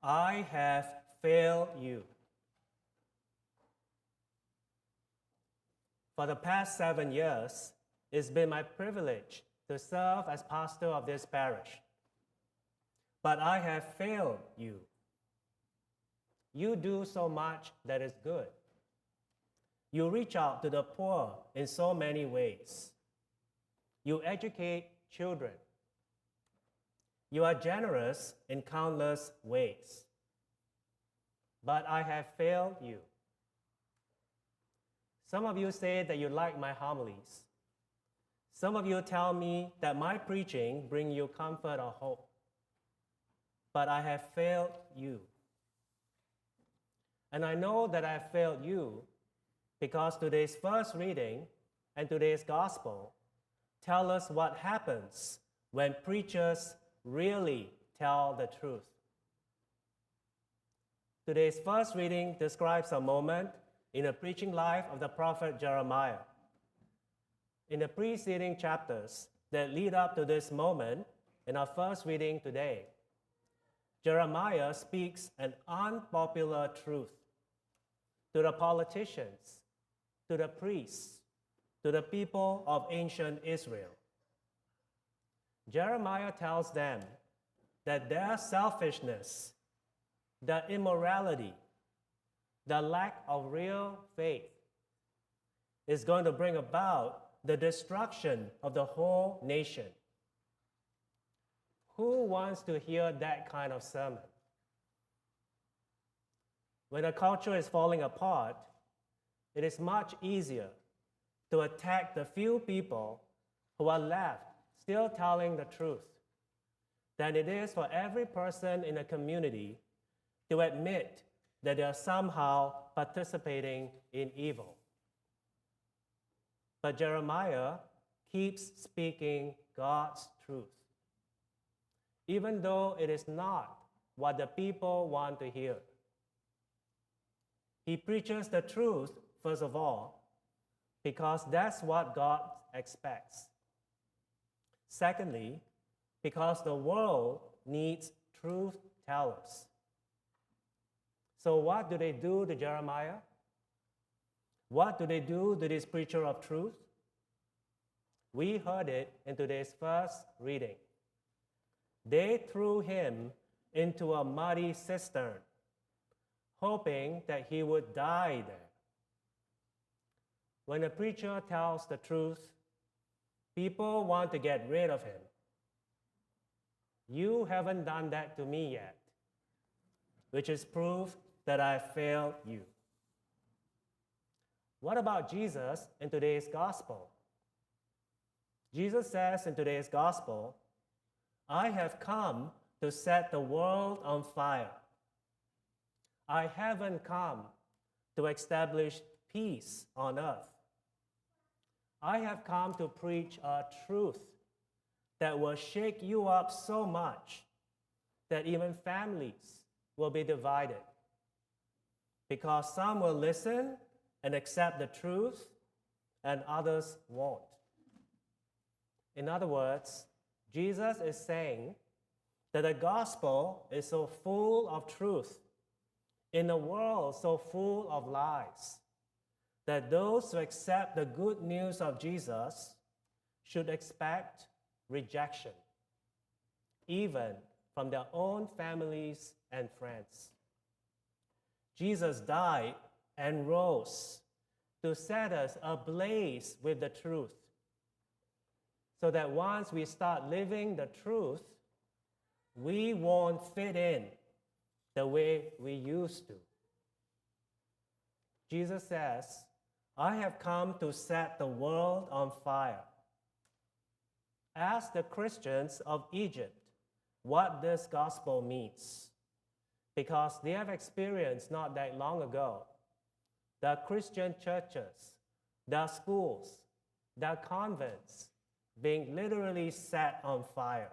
I have failed you. For the past 7 years, it's been my privilege to serve as pastor of this parish. But I have failed you. You do so much that is good. You reach out to the poor in so many ways. You educate children. You are generous in countless ways. But I have failed you. Some of you say that you like my homilies. Some of you tell me that my preaching brings you comfort or hope. But I have failed you. And I know that I have failed you because today's first reading and today's gospel tell us what happens when preachers really tell the truth. Today's first reading describes a moment in the preaching life of the prophet Jeremiah. In the preceding chapters that lead up to this moment in our first reading today, Jeremiah speaks an unpopular truth to the politicians, to the priests, to the people of ancient Israel. Jeremiah tells them that their selfishness, their immorality, the lack of real faith is going to bring about the destruction of the whole nation. Who wants to hear that kind of sermon? When a culture is falling apart, it is much easier to attack the few people who are left still telling the truth than it is for every person in a community to admit that they are somehow participating in evil. But Jeremiah keeps speaking God's truth, even though it is not what the people want to hear. He preaches the truth, first of all, because that's what God expects. Secondly, because the world needs truth tellers. So what do they do to Jeremiah? What do they do to this preacher of truth? We heard it in today's first reading. They threw him into a muddy cistern, hoping that he would die there. When a preacher tells the truth, people want to get rid of him. You haven't done that to me yet, which is proof that I failed you. What about Jesus in today's gospel? Jesus says in today's gospel, I have come to set the world on fire. I haven't come to establish peace on earth. I have come to preach a truth that will shake you up so much that even families will be divided, because some will listen and accept the truth and others won't. In other words, Jesus is saying that the gospel is so full of truth in a world so full of lies that those who accept the good news of Jesus should expect rejection, even from their own families and friends. Jesus died and rose to set us ablaze with the truth, so that once we start living the truth, we won't fit in the way we used to. Jesus says, I have come to set the world on fire. Ask the Christians of Egypt what this gospel means, because they have experienced not that long ago the Christian churches, their schools, their convents being literally set on fire.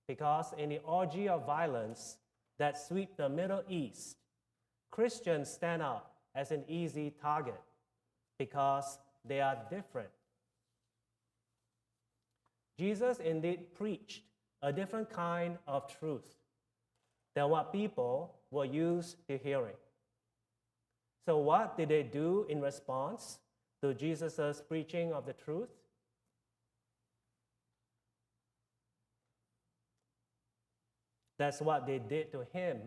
Because in the orgy of violence that sweep the Middle East, Christians stand out as an easy target because they are different. Jesus indeed preached a different kind of truth than what people were used to hearing. So what did they do in response to Jesus' preaching of the truth? That's what they did to him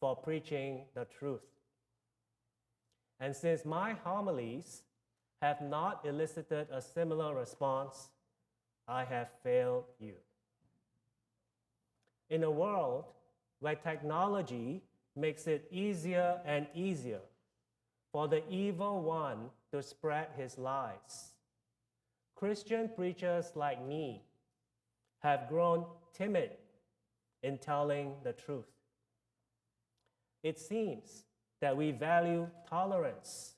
for preaching the truth. And since my homilies have not elicited a similar response, I have failed you. In a world where technology makes it easier and easier for the evil one to spread his lies, Christian preachers like me have grown timid in telling the truth. It seems that we value tolerance.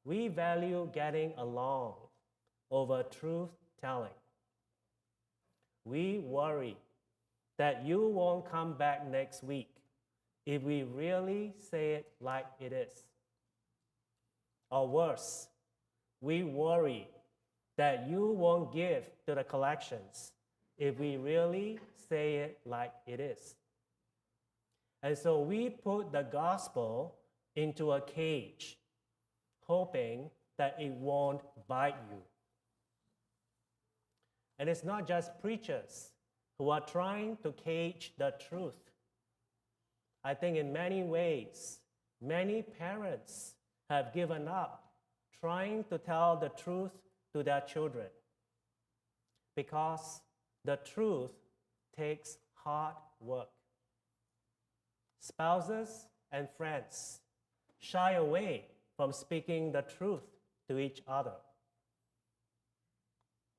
We value getting along over truth telling. We worry that you won't come back next week if we really say it like it is. Or worse, we worry that you won't give to the collections if we really say it like it is. And so we put the gospel into a cage, hoping that it won't bite you. And it's not just preachers who are trying to cage the truth. I think in many ways, many parents have given up trying to tell the truth to their children because the truth takes hard work. Spouses and friends shy away from speaking the truth to each other.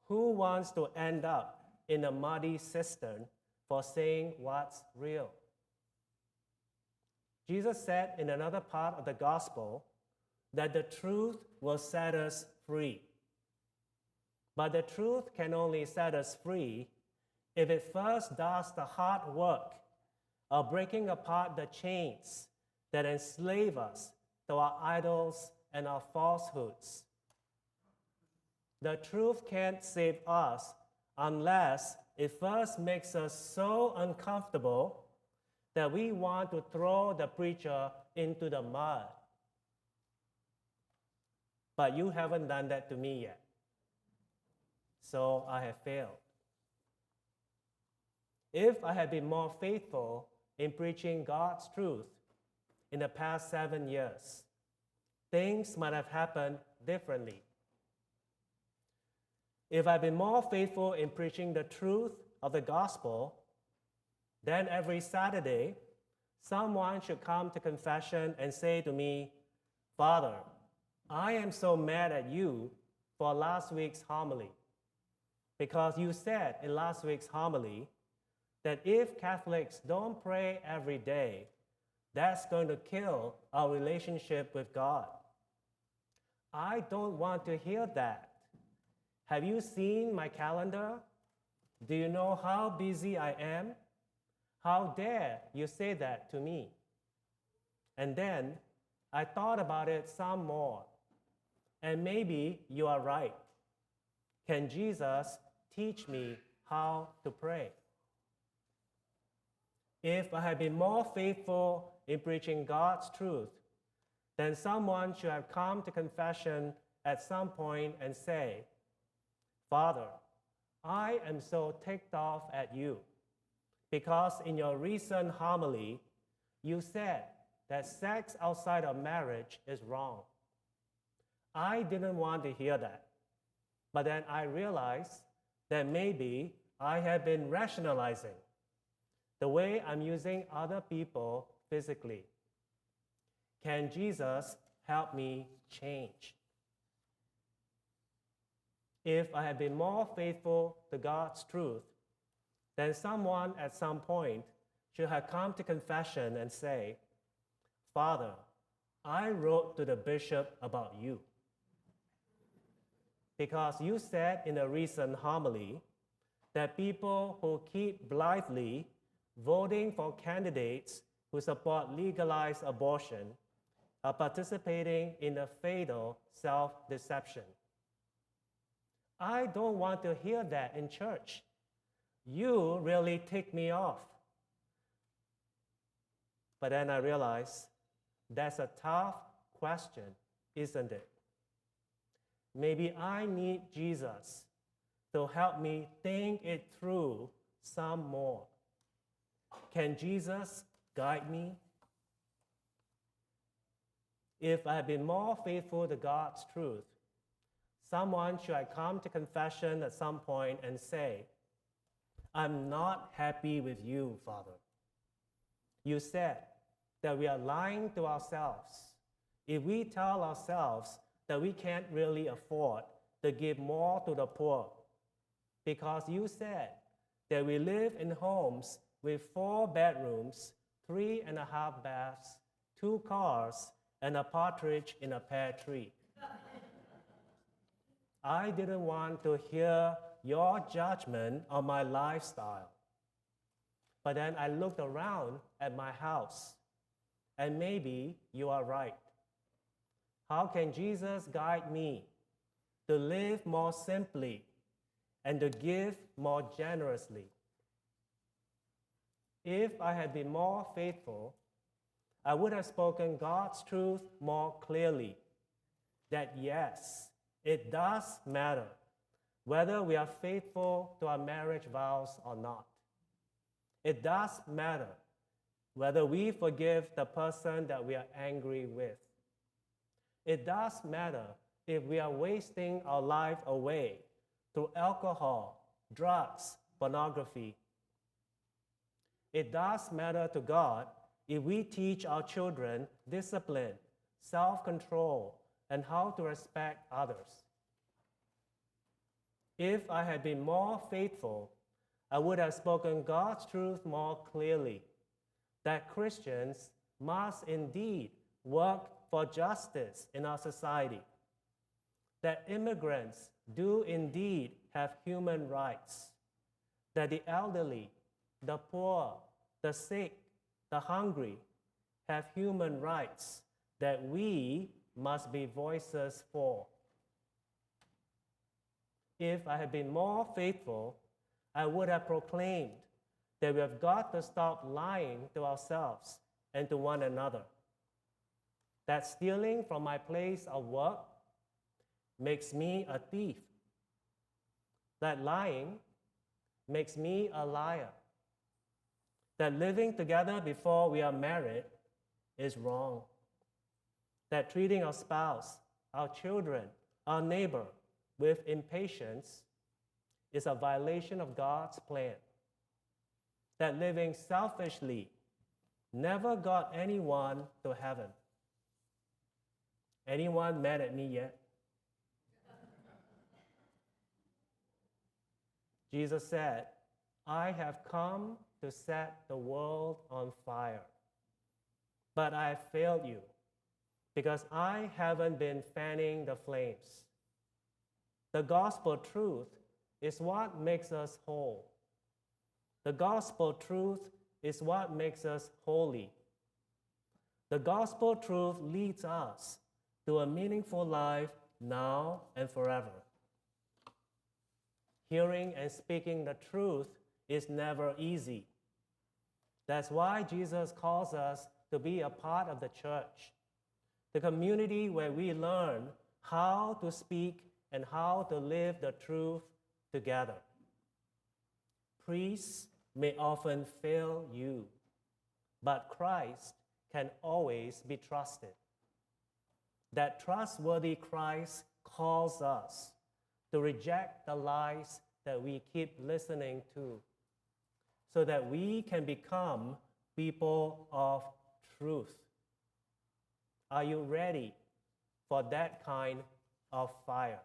Who wants to end up in a muddy cistern for saying what's real? Jesus said in another part of the gospel that the truth will set us free. But the truth can only set us free if it first does the hard work of breaking apart the chains that enslave us to our idols and our falsehoods. The truth can't save us unless it first makes us so uncomfortable that we want to throw the preacher into the mud. But you haven't done that to me yet. So I have failed. If I had been more faithful in preaching God's truth in the past 7 years, things might have happened differently. If I'd been more faithful in preaching the truth of the gospel, then every Saturday, someone should come to confession and say to me, "Father, I am so mad at you for last week's homily, because you said in last week's homily that if Catholics don't pray every day, that's going to kill our relationship with God." I don't want to hear that. Have you seen my calendar? Do you know how busy I am? How dare you say that to me? And then I thought about it some more. And maybe you are right. Can Jesus teach me how to pray? If I had been more faithful in preaching God's truth, then someone should have come to confession at some point and say, "Father, I am so ticked off at you because in your recent homily, you said that sex outside of marriage is wrong. I didn't want to hear that, but then I realized that maybe I have been rationalizing the way I'm using other people physically. Can Jesus help me change?" If I had been more faithful to God's truth, then someone at some point should have come to confession and say, "Father, I wrote to the bishop about you because you said in a recent homily that people who keep blithely voting for candidates who support legalized abortion are participating in a fatal self-deception. I don't want to hear that in church. You really tick me off. But then I realized that's a tough question, isn't it? Maybe I need Jesus to help me think it through some more. Can Jesus guide me? If I have been more faithful to God's truth, someone should come to confession at some point and say, I'm not happy with you, Father. You said that we are lying to ourselves if we tell ourselves that we can't really afford to give more to the poor, because you said that we live in homes with 4 bedrooms, 3.5 baths, 2 cars, and a partridge in a pear tree. I didn't want to hear your judgment on my lifestyle. But then I looked around at my house, and maybe you are right. How can Jesus guide me to live more simply and to give more generously? If I had been more faithful, I would have spoken God's truth more clearly, that yes, it does matter whether we are faithful to our marriage vows or not. It does matter whether we forgive the person that we are angry with. It does matter if we are wasting our life away through alcohol, drugs, pornography. It does matter to God if we teach our children discipline, self-control, and how to respect others. If I had been more faithful, I would have spoken God's truth more clearly, that Christians must indeed work for justice in our society, that immigrants do indeed have human rights, that the elderly, the poor, the sick, the hungry have human rights that we must be voices for. If I had been more faithful, I would have proclaimed that we have got to stop lying to ourselves and to one another, that stealing from my place of work makes me a thief, that lying makes me a liar, that living together before we are married is wrong, that treating our spouse, our children, our neighbor with impatience is a violation of God's plan, that living selfishly never got anyone to heaven. Anyone mad at me yet? Jesus said, I have come to set the world on fire, but I have failed you because I haven't been fanning the flames. The gospel truth is what makes us whole. The gospel truth is what makes us holy. The gospel truth leads us to a meaningful life now and forever. Hearing and speaking the truth is never easy. That's why Jesus calls us to be a part of the church, the community where we learn how to speak and how to live the truth together. Priests may often fail you, but Christ can always be trusted. That trustworthy Christ calls us to reject the lies that we keep listening to, so that we can become people of truth. Are you ready for that kind of fire?